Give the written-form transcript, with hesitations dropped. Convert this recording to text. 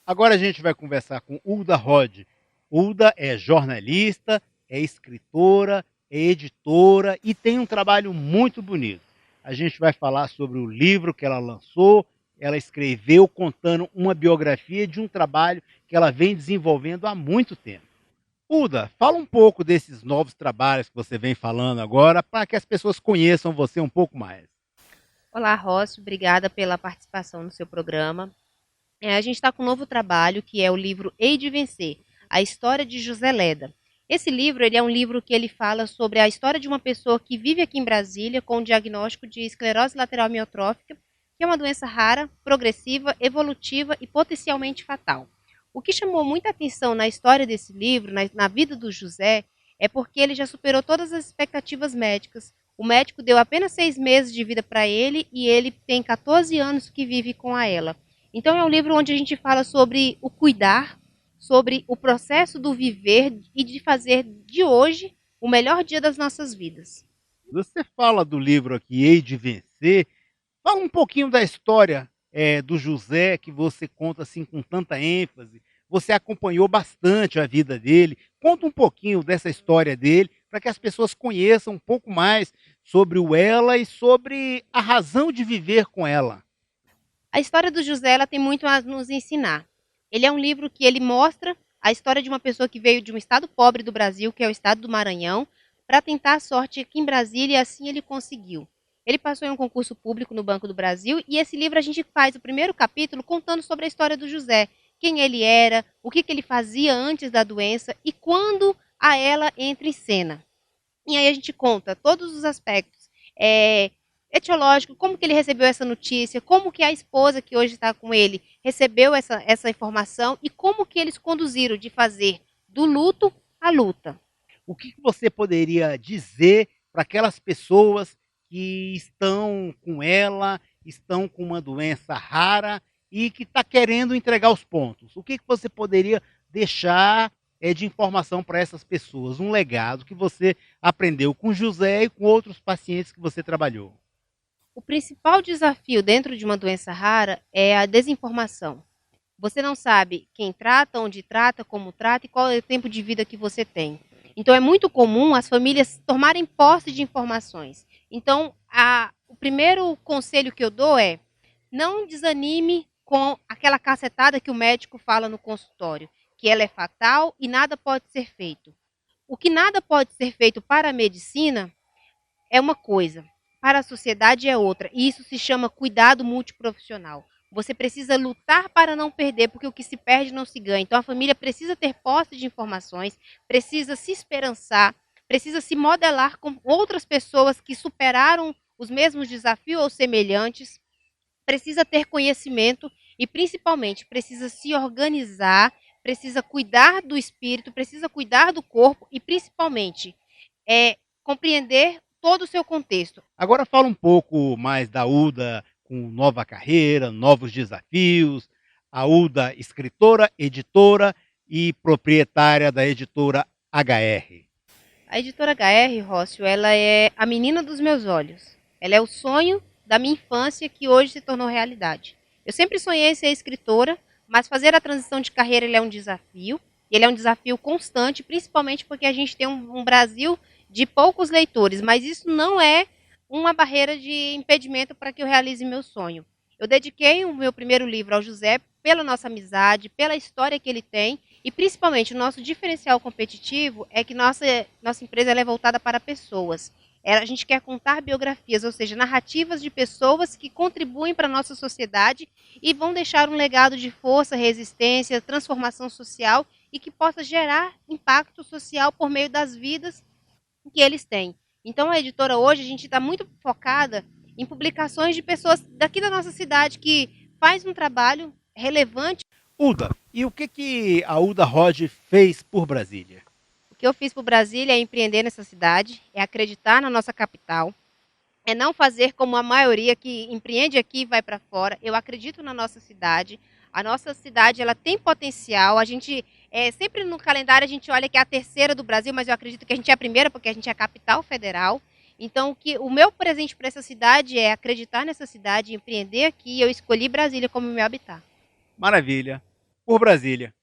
Agora a gente vai conversar com Ulda Rod. Ulda é jornalista, é escritora, é editora e tem um trabalho muito bonito. A gente vai falar sobre o livro que ela lançou, ela escreveu contando uma biografia de um trabalho que ela vem desenvolvendo há muito tempo. Ulda, fala um pouco desses novos trabalhos que você vem falando agora, para que as pessoas conheçam você um pouco mais. Olá, Rócio, obrigada pela participação no seu programa. A gente está com um novo trabalho, que é o livro Hei de Vencer, a história de José Leda. Esse livro ele é um livro que ele fala sobre a história de uma pessoa que vive aqui em Brasília com o diagnóstico de esclerose lateral amiotrófica, que é uma doença rara, progressiva, evolutiva e potencialmente fatal. O que chamou muita atenção na história desse livro, na vida do José, é porque ele já superou todas as expectativas médicas. O médico deu apenas 6 meses de vida para ele e ele tem 14 anos que vive com a ela. Então é um livro onde a gente fala sobre o cuidar, sobre o processo do viver e de fazer de hoje o melhor dia das nossas vidas. Você fala do livro aqui, Hei de Vencer. Fala um pouquinho da história, do José, que você conta, assim, com tanta ênfase. Você acompanhou bastante a vida dele. Conta um pouquinho dessa história dele, para que as pessoas conheçam um pouco mais sobre o ela e sobre a razão de viver com ela. A história do José ela tem muito a nos ensinar. Ele é um livro que ele mostra a história de uma pessoa que veio de um estado pobre do Brasil, que é o estado do Maranhão, para tentar a sorte aqui em Brasília e assim ele conseguiu. Ele passou em um concurso público no Banco do Brasil e esse livro a gente faz o primeiro capítulo contando sobre a história do José, quem ele era, o que ele fazia antes da doença e quando a ela entra em cena. E aí a gente conta todos os aspectos etiológico, como que ele recebeu essa notícia, como que a esposa que hoje está com ele recebeu essa informação e como que eles conduziram de fazer do luto à luta. O que você poderia dizer para aquelas pessoas que estão com ela, estão com uma doença rara e que está querendo entregar os pontos? O que você poderia deixar de informação para essas pessoas? Um legado que você aprendeu com José e com outros pacientes que você trabalhou. O principal desafio dentro de uma doença rara é a desinformação. Você não sabe quem trata, onde trata, como trata e qual é o tempo de vida que você tem. Então é muito comum as famílias tomarem posse de informações. Então, o primeiro conselho que eu dou é: não desanime com aquela cacetada que o médico fala no consultório, que ela é fatal e nada pode ser feito. O que nada pode ser feito para a medicina é uma coisa, para a sociedade é outra. E isso se chama cuidado multiprofissional. Você precisa lutar para não perder, porque o que se perde não se ganha. Então a família precisa ter posse de informações, precisa se esperançar, precisa se modelar com outras pessoas que superaram os mesmos desafios ou semelhantes, precisa ter conhecimento e principalmente precisa se organizar, precisa cuidar do espírito, precisa cuidar do corpo e principalmente compreender todo o seu contexto. Agora fala um pouco mais da Uda com nova carreira, novos desafios. A Uda, escritora, editora e proprietária da editora HR. A editora HR, Rócio, ela é a menina dos meus olhos. Ela é o sonho da minha infância que hoje se tornou realidade. Eu sempre sonhei em ser escritora, mas fazer a transição de carreira ele é um desafio. Ele é um desafio constante, principalmente porque a gente tem um Brasil de poucos leitores, mas isso não é uma barreira de impedimento para que eu realize meu sonho. Eu dediquei o meu primeiro livro ao José pela nossa amizade, pela história que ele tem e principalmente o nosso diferencial competitivo é que nossa empresa é voltada para pessoas. A gente quer contar biografias, ou seja, narrativas de pessoas que contribuem para a nossa sociedade e vão deixar um legado de força, resistência, transformação social e que possa gerar impacto social por meio das vidas que eles têm. Então, a editora hoje, a gente está muito focada em publicações de pessoas daqui da nossa cidade que faz um trabalho relevante. Uda, e o que a Uda Rod fez por Brasília? O que eu fiz para o Brasília é empreender nessa cidade, é acreditar na nossa capital, é não fazer como a maioria que empreende aqui e vai para fora. Eu acredito na nossa cidade. A nossa cidade ela tem potencial. A gente sempre no calendário a gente olha que é a terceira do Brasil, mas eu acredito que a gente é a primeira porque a gente é a capital federal. Então, o meu presente para essa cidade é acreditar nessa cidade, empreender aqui. Eu escolhi Brasília como meu habitat. Maravilha. por Brasília.